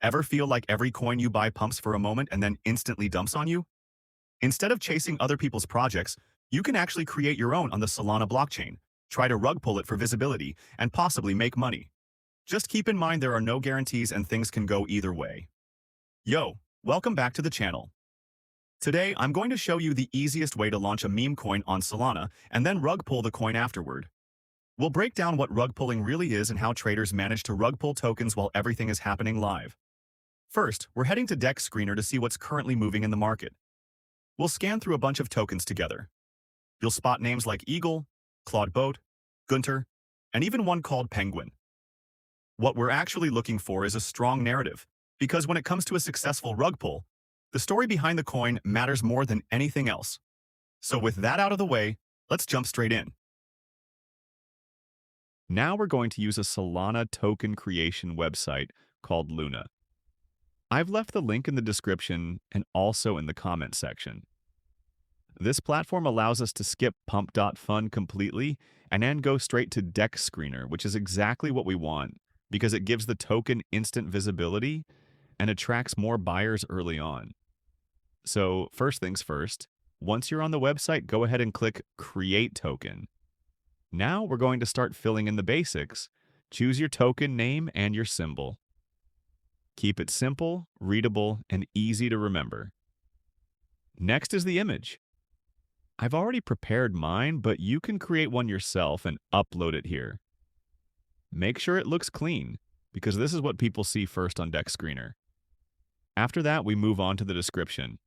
Ever feel like every coin you buy pumps for a moment and then instantly dumps on you? Instead of chasing other people's projects, you can actually create your own on the Solana blockchain, try to rug pull it for visibility, and possibly make money. Just keep in mind there are no guarantees and things can go either way. Yo, welcome back to the channel. Today, I'm going to show you the easiest way to launch a meme coin on Solana and then rug pull the coin afterward. We'll break down what rug pulling really is and how traders manage to rug pull tokens while everything is happening live. First, we're heading to Dex Screener to see what's currently moving in the market. We'll scan through a bunch of tokens together. You'll spot names like Eagle, Claude Boat, Gunter, and even one called Penguin. What we're actually looking for is a strong narrative, because when it comes to a successful rug pull, the story behind the coin matters more than anything else. So with that out of the way, let's jump straight in. Now we're going to use a Solana token creation website called Luna. I've left the link in the description and also in the comment section. This platform allows us to skip pump.fun completely and then go straight to Dex Screener, which is exactly what we want because it gives the token instant visibility and attracts more buyers early on. So first things first, once you're on the website, go ahead and click Create Token. Now we're going to start filling in the basics. Choose your token name and your symbol. Keep it simple, readable, and easy to remember. Next is the image. I've already prepared mine, but you can create one yourself and upload it here. Make sure it looks clean, because this is what people see first on Dex Screener. After that, we move on to the description.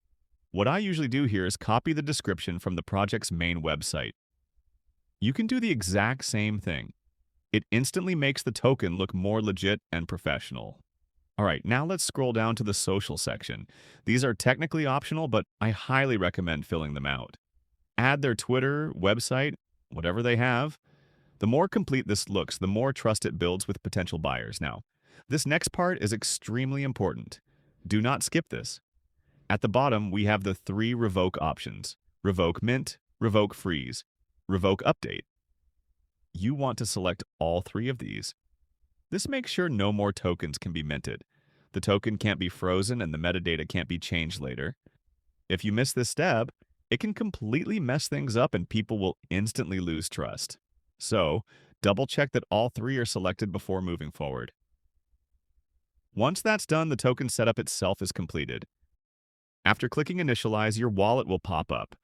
What I usually do here is copy the description from the project's main website. You can do the exact same thing. It instantly makes the token look more legit and professional. All right, now let's scroll down to the social section. These are technically optional, but I highly recommend filling them out. Add their Twitter, website, whatever they have. The more complete this looks, the more trust it builds with potential buyers. Now, this next part is extremely important. Do not skip this. At the bottom, we have the 3 revoke options: revoke mint, revoke freeze, revoke update. You want to select all 3 of these. This makes sure no more tokens can be minted. The token can't be frozen and the metadata can't be changed later. If you miss this step, it can completely mess things up and people will instantly lose trust. So, double check that all 3 are selected before moving forward. Once that's done, the token setup itself is completed. After clicking Initialize, your wallet will pop up.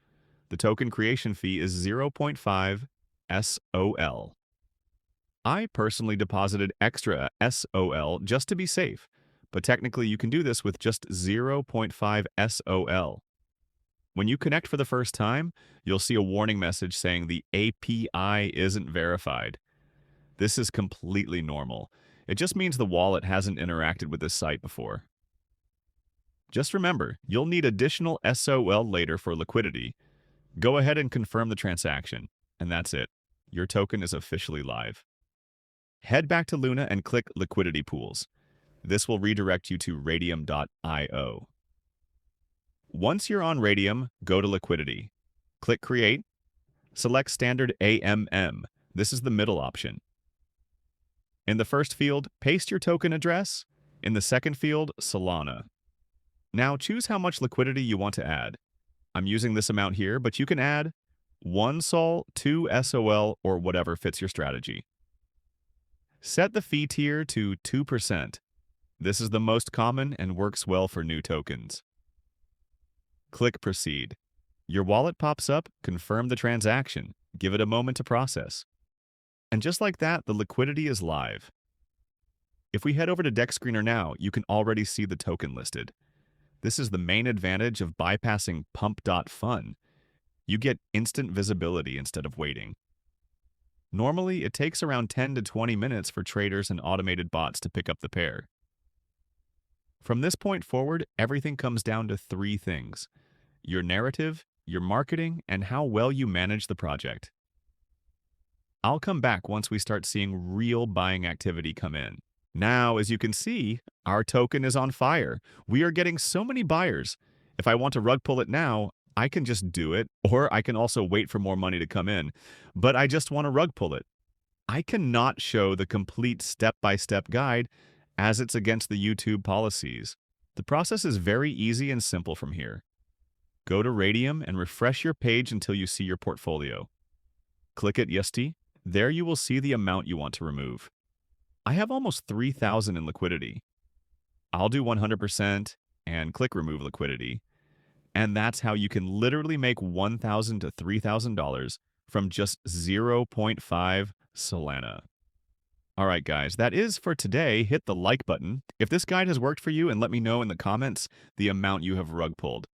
The token creation fee is 0.5 SOL. I personally deposited extra SOL just to be safe, but technically you can do this with just 0.5 SOL. When you connect for the first time, you'll see a warning message saying the API isn't verified. This is completely normal. It just means the wallet hasn't interacted with this site before. Just remember, you'll need additional SOL later for liquidity. Go ahead and confirm the transaction, and that's it. Your token is officially live. Head back to Luna and click Liquidity Pools. This will redirect you to Radium.io. Once you're on Radium, go to Liquidity. Click Create. Select Standard AMM. This is the middle option. In the first field, paste your token address. In the second field, Solana. Now choose how much liquidity you want to add. I'm using this amount here, but you can add 1 SOL, 2 SOL, or whatever fits your strategy. Set the fee tier to 2%. This is the most common and works well for new tokens. Click Proceed. Your wallet pops up, confirm the transaction, give it a moment to process. And just like that, the liquidity is live. If we head over to Dex Screener now, you can already see the token listed. This is the main advantage of bypassing pump.fun. You get instant visibility instead of waiting. Normally, it takes around 10 to 20 minutes for traders and automated bots to pick up the pair. From this point forward, everything comes down to 3 things: your narrative, your marketing, and how well you manage the project. I'll come back once we start seeing real buying activity come in. Now, as you can see, our token is on fire. We are getting so many buyers. If I want to rug pull it now, I can just do it, or I can also wait for more money to come in. But I just want to rug pull it. I cannot show the complete step-by-step guide as it's against the YouTube policies. The process is very easy and simple from here. Go to Radium and refresh your page until you see your portfolio. Click at Yesti. There you will see the amount you want to remove. I have almost 3,000 in liquidity. I'll do 100% and click Remove Liquidity. And that's how you can literally make $1,000 to $3,000 from just zero point 0.5 Solana. All right, guys, that is for today. Hit the like button if this guide has worked for you and let me know in the comments the amount you have rug pulled.